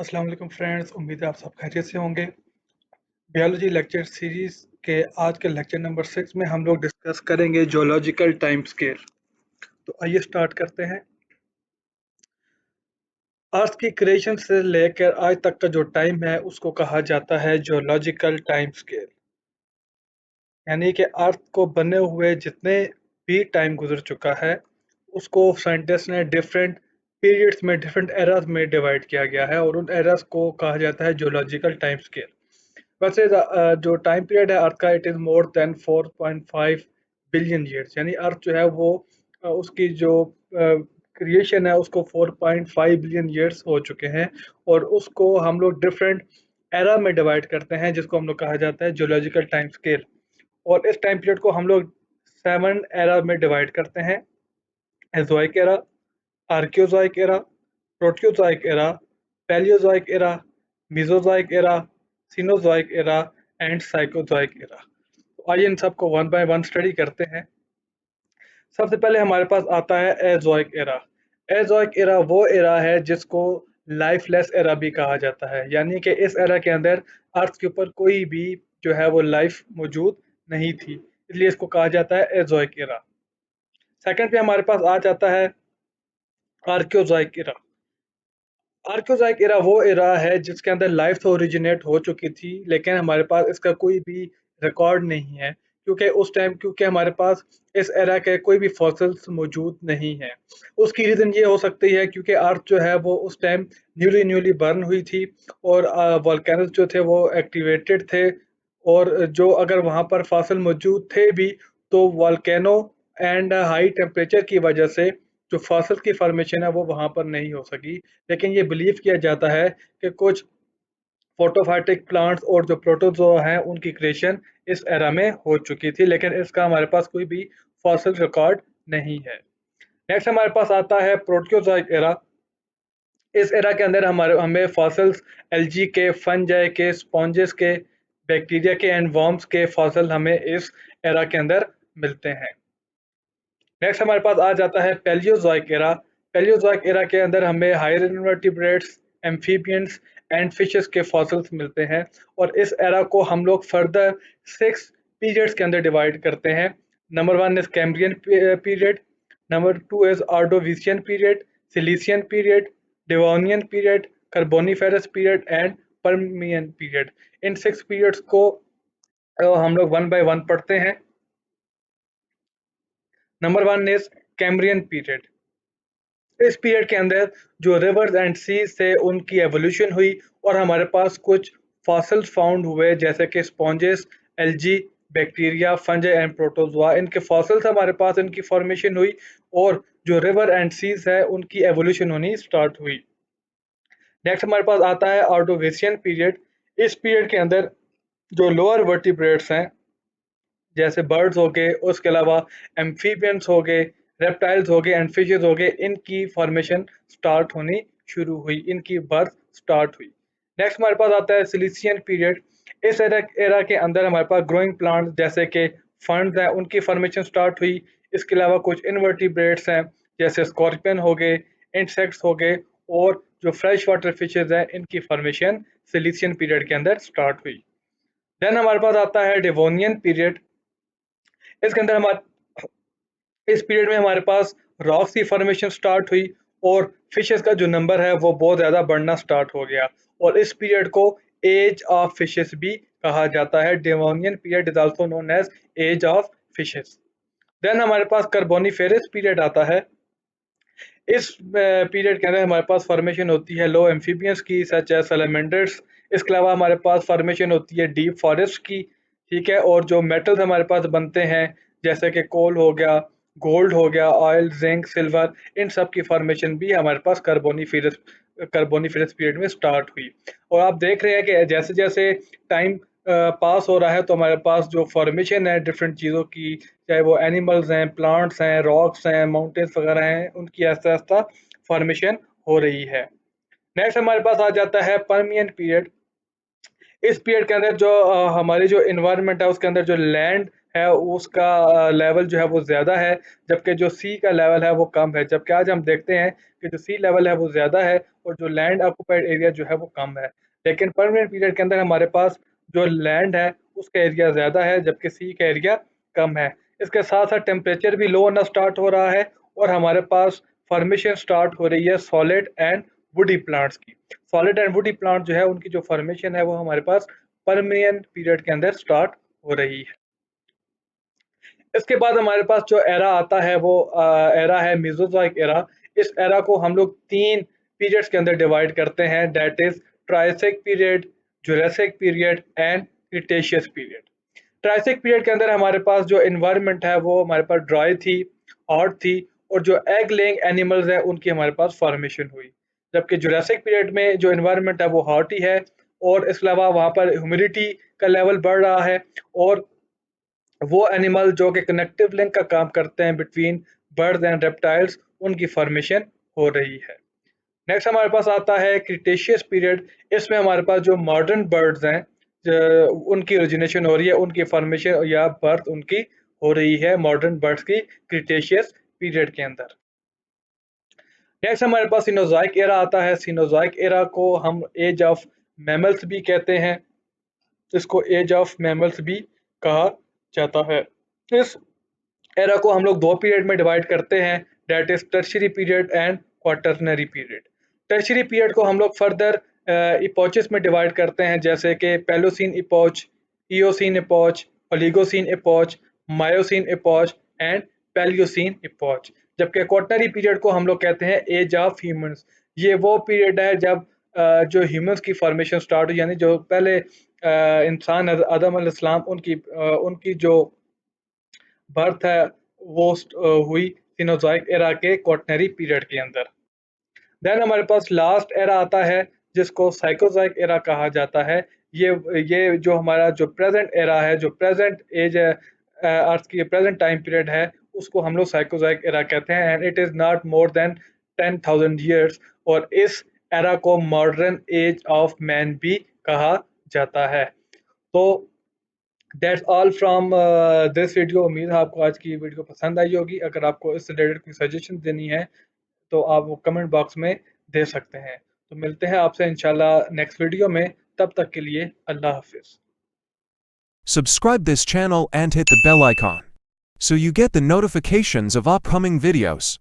अस्सलाम वालेकुम फ्रेंड्स, उम्मीद है आप सब खैरियत से होंगे। बायोलॉजी लेक्चर सीरीज के आज के लेक्चर नंबर 6 में हम लोग डिस्कस करेंगे जियोलॉजिकल टाइम स्केल। तो आइए स्टार्ट करते हैं। अर्थ की क्रिएशन से लेकर आज तक का जो टाइम है उसको कहा जाता है जियोलॉजिकल टाइम स्केल। यानी कि अर्थ को बने हुए जितने भी टाइम गुजर चुका है उसको साइंटिस्ट ने डिफरेंट पीरियड्स में डिफरेंट एराज में डिवाइड किया गया है और उन एराज को कहा जाता है जियोलॉजिकल टाइम स्केल। वैसे जो टाइम पीरियड है अर्थ का it is more than 4.5 billion years, यानी अर्थ जो है वो उसकी जो क्रिएशन है उसको 4.5 बिलियन ईयर्स हो चुके हैं और उसको हम लोग डिफरेंट एरा में डिवाइड करते हैं जिसको हम लोग कहा जाता है जियोलॉजिकल टाइम स्केल। और इस टाइम पीरियड को हम लोग 7 एरा में डिवाइड करते हैं। Azoic era, archaeozoic era, proterozoic era, palaeozoic era, mesozoic era, cenozoic era and psychozoic era. तो आइए इन सबको वन बाय वन स्टडी करते हैं। सबसे पहले हमारे पास आता है एजोइक एरा। एजोइक एरा वो एरा है जिसको लाइफलेस एरा भी कहा जाता है, यानी कि इस एरा के अंदर अर्थ के ऊपर कोई भी जो है वो लाइफ मौजूद नहीं थी, इसलिए इसको कहा जाता है एजोइक एरा। सेकंड पे हमारे पास आ जाता है आर्कियोजोइक एरा। आर्कियोजोइक एरा वो एरा है जिसके अंदर लाइफ तो ओरिजिनेट हो चुकी थी लेकिन हमारे पास इसका कोई भी रिकॉर्ड नहीं है, क्योंकि हमारे पास इस एरा के कोई भी फॉसिल्स मौजूद नहीं है। उसकी रीज़न ये हो सकती है क्योंकि अर्थ जो है वो उस टाइम न्यूली न्यूली बर्न हुई थी और वोल्केनोस जो थे वो एक्टिवेटेड थे, और जो अगर वहाँ पर फॉसिल मौजूद थे भी तो वोल्केनो एंड हाई टेम्परेचर की वजह से जो फॉसिल की फॉर्मेशन है वो वहाँ पर नहीं हो सकी। लेकिन ये बिलीव किया जाता है कि कुछ फोटोफाइटिक प्लांट्स और जो प्रोटोजोआ हैं उनकी क्रिएशन इस एरा में हो चुकी थी, लेकिन इसका हमारे पास कोई भी फॉसिल रिकॉर्ड नहीं है। नेक्स्ट हमारे पास आता है प्रोटियोजोइक एरा। इस एरा के अंदर हमारे हमें फॉसिल्स एल्गी के, फंजाई के, स्पॉन्जेस के, बैक्टीरिया के एंड वर्म्स के फॉसिल हमें इस एरा के अंदर मिलते हैं। नेक्स्ट हमारे पास आ जाता है पैलियोजोइक एरा। पैलियोजोइक एरा के अंदर हमें higher invertebrates, amphibians and fishes के फॉसिल्स मिलते हैं और इस एरा को हम लोग फर्दर 6 पीरियड्स के अंदर डिवाइड करते हैं। Number 1 is Cambrian period, number 2 is Ordovician period, Silurian period, Devonian period, Carboniferous period and Permian period. इन 6 पीरियड्स को हम लोग वन बाय वन पढ़ते हैं। Number 1 is Cambrian period. इस पीरियड के अंदर जो रिवर्स एंड सीज से उनकी एवोल्यूशन हुई और हमारे पास कुछ फॉसिल्स फाउंड हुए जैसे कि sponges, algae, bacteria, fungi and protozoa. इनके फॉसिल्स हमारे पास, इनकी फॉर्मेशन हुई और जो रिवर एंड सीज है उनकी एवोल्यूशन होनी स्टार्ट हुई। नेक्स्ट हमारे पास आता है ऑर्डोविशियन पीरियड। इस पीरियड के अंदर जो लोअर वर्टिब्रेट्स हैं जैसे बर्ड्स हो गए, उसके अलावा एम्फीबियंस हो गए, रेप्टाइल्स हो गए एंड फिशेस हो गए, इनकी फॉर्मेशन स्टार्ट होनी शुरू हुई, इनकी बर्थ स्टार्ट हुई। नेक्स्ट हमारे पास आता है सिलीसियन पीरियड। इस एरा के अंदर हमारे पास ग्रोइंग प्लांट्स जैसे कि फंड्स हैं उनकी फॉर्मेशन स्टार्ट हुई। इसके अलावा कुछ इनवर्टिब्रेट्स हैं जैसे स्कॉर्पियन हो गए, इंसेक्ट्स हो गए और जो फ्रेश वाटर फिशेज हैं इनकी फॉर्मेशन सिलीसियन पीरियड के अंदर स्टार्ट हुई। देन हमारे पास आता है डिवोनियन पीरियड। इसके अंदर हमारे इस पीरियड में हमारे पास रॉक्स की फॉर्मेशन स्टार्ट हुई और फिशेस का जो नंबर है वो बहुत ज़्यादा बढ़ना स्टार्ट हो गया और इस पीरियड को एज ऑफ फिशेस भी कहा जाता है। Devonian period is also known as age of fishes. Then हमारे पास कार्बोनिफेरस पीरियड आता है। इस पीरियड के अंदर हमारे पास फॉर्मेशन होती है लो एम्फीबियंस की सच एज सैलमेंडर्स। इसके अलावा हमारे पास फॉर्मेशन होती है डीप फॉरेस्ट की, ठीक है, और जो मेटल्स हमारे पास बनते हैं जैसे कि कोल हो गया, गोल्ड हो गया, ऑयल, जिंक, सिल्वर, इन सब की फॉर्मेशन भी हमारे पास कार्बोनिफेरस पीरियड में स्टार्ट हुई। और आप देख रहे हैं कि जैसे जैसे टाइम पास हो रहा है तो हमारे पास जो फॉर्मेशन है डिफरेंट चीज़ों की, चाहे वो एनिमल्स हैं, प्लांट्स हैं, रॉक्स हैं, माउंटेन्स वगैरह हैं, उनकी आहिस्ता आहिस्ता फॉर्मेशन हो रही है। नेक्स्ट हमारे पास आ जाता है पर्मियन पीरियड। इस पीरियड के अंदर जो हमारी जो इन्वायरमेंट है उसके अंदर जो लैंड है उसका लेवल जो है वो ज़्यादा है, जबकि जो सी का लेवल है वो कम है। जबकि आज हम देखते हैं कि जो सी लेवल है वो ज़्यादा है और जो लैंड ऑक्युपाइड एरिया जो है वो कम है। लेकिन परमानेंट पीरियड के अंदर हमारे पास जो लैंड है उसका एरिया ज़्यादा है, जबकि सी का एरिया कम है। इसके साथ-साथ टेम्परेचर भी लो होना स्टार्ट हो रहा है और हमारे पास फॉर्मेशन स्टार्ट हो रही है सॉलिड एंड वुडी प्लांट्स की। सॉलिड एंड वुडी प्लांट जो है उनकी जो फॉर्मेशन है वो हमारे पास परमियन पीरियड के अंदर स्टार्ट हो रही है। इसके बाद हमारे पास जो एरा आता है वो एरा है मेसोज़ोइक एरा। इस एरा को हम लोग 3 पीरियड्स के अंदर डिवाइड करते हैं, that is Triassic period, Jurassic period and Cretaceous period. Triassic period के अंदर हमारे पास जो एनवायरनमेंट है वो हमारे पास ड्राई थी, हॉट थी और जो एग लेइंग एनिमल्स हैं उनकी हमारे पास फॉर्मेशन हुई। जबकि जुरासिक पीरियड में जो एनवायरनमेंट है वो हॉट ही है और इसके अलावा वहाँ पर ह्यूमिडिटी का लेवल बढ़ रहा है और वो एनिमल जो कि कनेक्टिव लिंक का काम करते हैं बिटवीन बर्ड्स एंड रेप्टाइल्स, उनकी फॉर्मेशन हो रही है। नेक्स्ट हमारे पास आता है क्रिटेशियस पीरियड। इसमें हमारे पास जो मॉडर्न बर्ड्स हैं उनकी ओरिजिनेशन हो रही है, उनकी फॉर्मेशन या बर्थ उनकी हो रही है मॉडर्न बर्ड्स की क्रिटेशियस पीरियड के अंदर। नेक्स्ट हमारे पास सिनोज़ोइक एरा आता है। सिनोज़ोइक एरा को हम एज ऑफ मैमल्स भी कहते हैं, इसको एज ऑफ मैमल्स भी कहा जाता है। इस एरा को हम लोग 2 पीरियड में डिवाइड करते हैं, that is tertiary period and quaternary period. Tertiary period को हम लोग फर्दर इपोचेस में डिवाइड करते हैं, जैसे कि Palaeocene epoch, Eocene epoch, Oligocene epoch, Miocene epoch and Palaeocene epoch. जबकि क्वाटरनरी पीरियड को हम लोग कहते हैं एज ऑफ ह्यूमंस। ये वो पीरियड है जब जो ह्यूमंस की फॉर्मेशन स्टार्ट हुई, यानी जो पहले इंसान आदम अलैहिस्सलाम उनकी जो बर्थ है वो हुई सिनोज़ोइक एरा के क्वाटरनरी पीरियड के अंदर। देन हमारे पास लास्ट एरा आता है जिसको साइकोज़ोइक एरा कहा जाता है। ये जो हमारा जो प्रेज़ेंट एरा है, जो प्रेज़ेंट एज है अर्थ की प्रेज़ेंट टाइम पीरियड है, उसको हम लोग साइकोज़ोइक एरा कहते हैं and it is not more than 10,000 years और इस एरा को मॉडर्न एज ऑफ मैन भी कहा जाता है। तो that's all from this video. उम्मीद है आपको आज की वीडियो पसंद आई होगी। अगर आपको इससे रिलेटेड कोई सजेशन देनी है तो आप वो कमेंट बॉक्स में दे सकते हैं। तो मिलते हैं आपसे इंशाल्लाह नेक्स्ट वीडियो में, तब तक के लिए अल्लाह हाफिज़। Subscribe this channel and hit the bell icon so you get the notifications of upcoming videos.